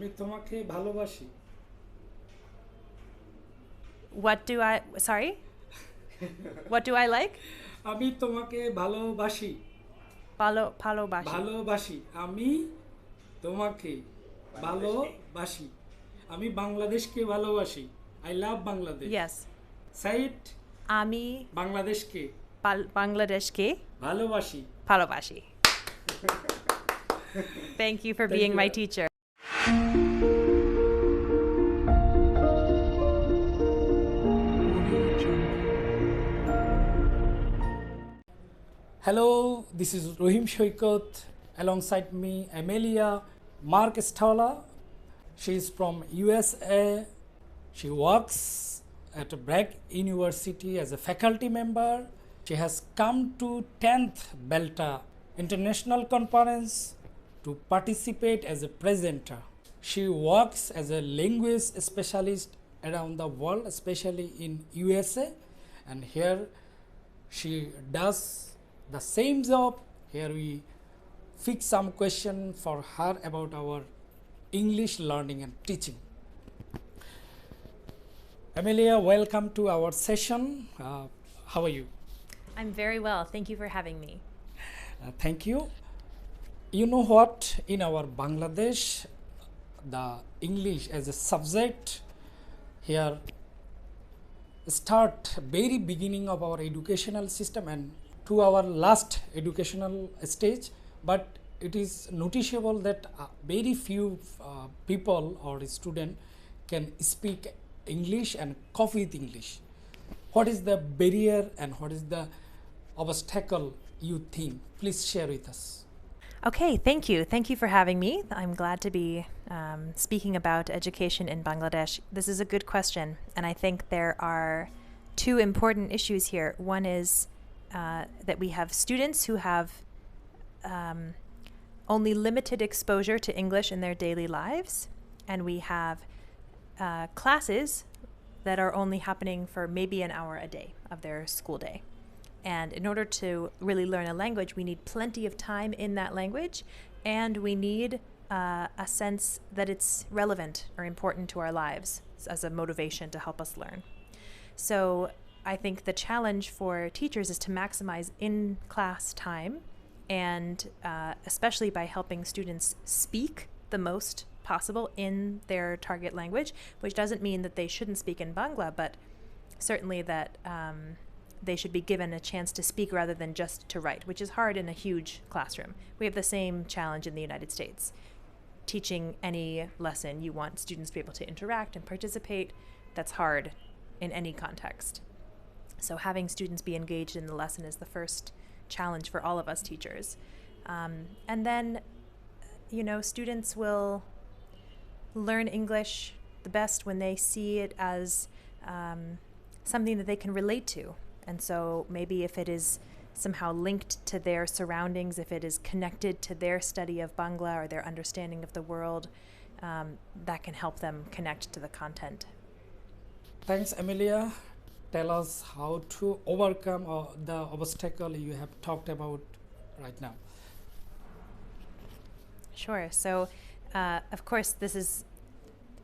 আমি তোমাকে ভালোবাসি। Sorry? What do I like? আমি তোমাকে ভালোবাসি। Palobashi. ভালোবাসি। আমি তোমাকে ভালোবাসি। আমি বাংলাদেশকে ভালোবাসি। I love Bangladesh. Yes. সাইট Ami বাংলাদেশকে Bangladesh ke ভালোবাসি। Palobashi. Thank you for Thank being you. my teacher. Hello, this is Rahim Saikat. Alongside me, Amelia Marstaller. She is from USA. She works at BRAC University as a faculty member. She has come to 10th Belta International Conference to participate as a presenter. She works as a language specialist around the world, especially in USA, and here she does the same job. Here we fix some question for her about our English learning and teaching. Amelia, welcome to our session. How are you? I'm very well. Thank you for having me. Thank you. You know what? In our Bangladesh, the English as a subject here start very beginning of our educational system and to our last educational stage, but it is noticeable that very few people or student can speak English and cope with English. What is the barrier and what is the obstacle you think? Please share with us. Okay, thank you. Thank you for having me. I'm glad to be speaking about education in Bangladesh. This is a good question, and I think there are two important issues here. One is that we have students who have only limited exposure to English in their daily lives, and we have classes that are only happening for maybe an hour a day of their school day. And in order to really learn a language, we need plenty of time in that language, and we need a sense that it's relevant or important to our lives as a motivation to help us learn. So I think the challenge for teachers is to maximize in-class time, and especially by helping students speak the most possible in their target language, which doesn't mean that they shouldn't speak in Bangla, but certainly that they should be given a chance to speak rather than just to write, which is hard in a huge classroom. We have the same challenge in the United States. Teaching any lesson, you want students to be able to interact and participate. That's hard in any context. So having students be engaged in the lesson is the first challenge for all of us teachers. And then, students will learn English the best when they see it as something that they can relate to. And so maybe if it is somehow linked to their surroundings, if it is connected to their study of Bangla or their understanding of the world, that can help them connect to the content. Thanks, Amelia. Tell us how to overcome the obstacle you have talked about right now. Sure. So, of course, this is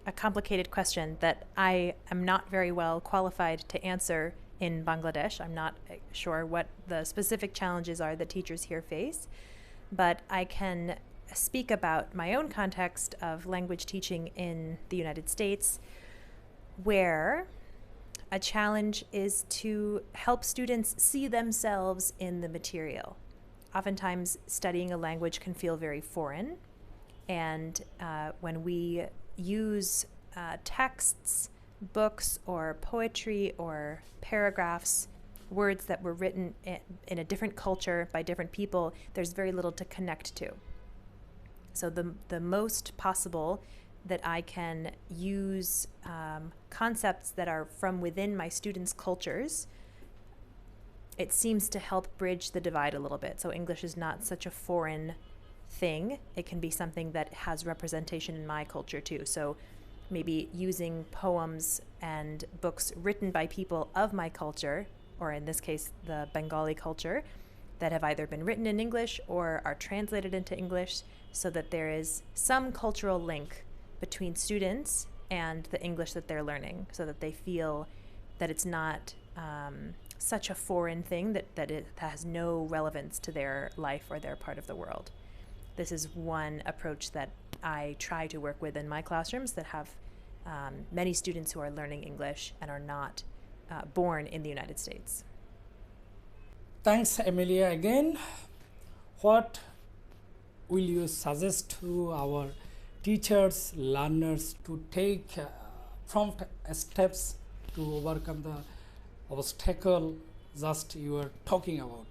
a complicated question that I am not very well qualified to answer in Bangladesh. I'm not sure what the specific challenges are that teachers here face, but I can speak about my own context of language teaching in the United States, where a challenge is to help students see themselves in the material. Oftentimes, studying a language can feel very foreign, and when we use texts, books, or poetry, or paragraphs, words that were written in a different culture by different people, there's very little to connect to. So the most possible that I can use concepts that are from within my students' cultures, it seems to help bridge the divide a little bit. So English is not such a foreign thing. It can be something that has representation in my culture too. So maybe using poems and books written by people of my culture, or in this case, the Bengali culture, that have either been written in English or are translated into English, so that there is some cultural link between students and the English that they're learning, so that they feel that it's not such a foreign thing that it has no relevance to their life or their part of the world. This is one approach that I try to work with in my classrooms that have many students who are learning English and are not born in the United States. Thanks, Amelia, again. What will you suggest to our teachers, learners to take prompt steps to overcome the obstacle just you were talking about?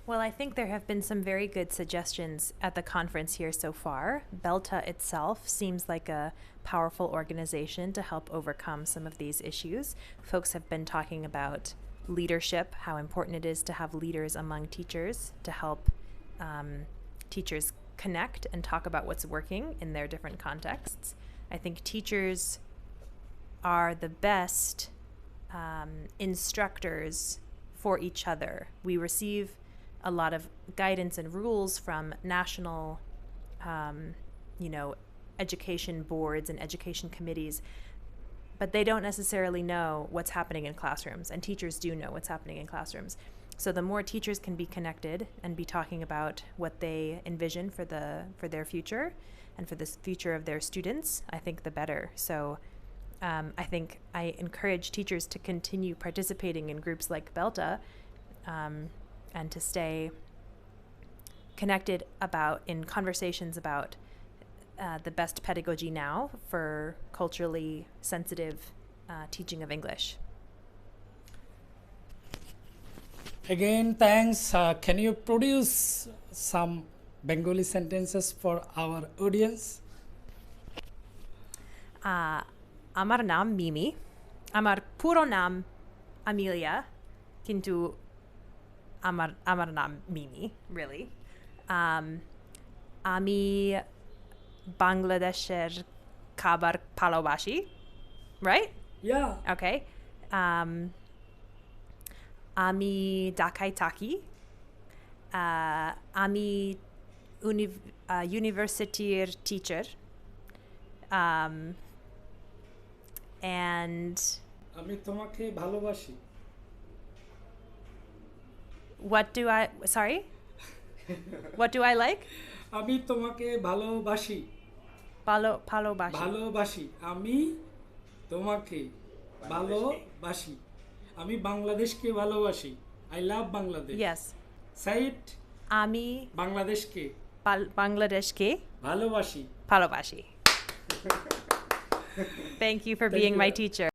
Well, I think there have been some very good suggestions at the conference here so far. Belta itself seems like a powerful organization to help overcome some of these issues. Folks have been talking about leadership, how important it is to have leaders among teachers to help teachers connect and talk about what's working in their different contexts. I think teachers are the best instructors for each other. We receive a lot of guidance and rules from national, education boards and education committees, but they don't necessarily know what's happening in classrooms, and teachers do know what's happening in classrooms. So the more teachers can be connected and be talking about what they envision for their future and for the future of their students, I think the better. So I think I encourage teachers to continue participating in groups like Belta, and to stay connected in conversations about the best pedagogy now for culturally sensitive teaching of English. Again, thanks. Can you produce some Bengali sentences for our audience? আমার নাম মিমি, আমার পুরো নাম Amelia, কিন্তু আমার নাম মিমি, really. আমি বাংলাদেশের খাবার ভালোবাসি, right? Yeah. Okay. আমি ঢাকায় থাকি. আমি universityর teacher. And আমি তোমাকে ভালোবাসি. what do I like? আমি তোমাকে ভালোবাসি. ভালোবাসি. আমি তোমাকে ভালোবাসি. আমি বাংলাদেশকে ভালোবাসি. I love Bangladesh. Yes. Say it. আমি বাংলাদেশকে বাংলাদেশকে ভালোবাসি. ভালোবাসি. Thank you for being my teacher.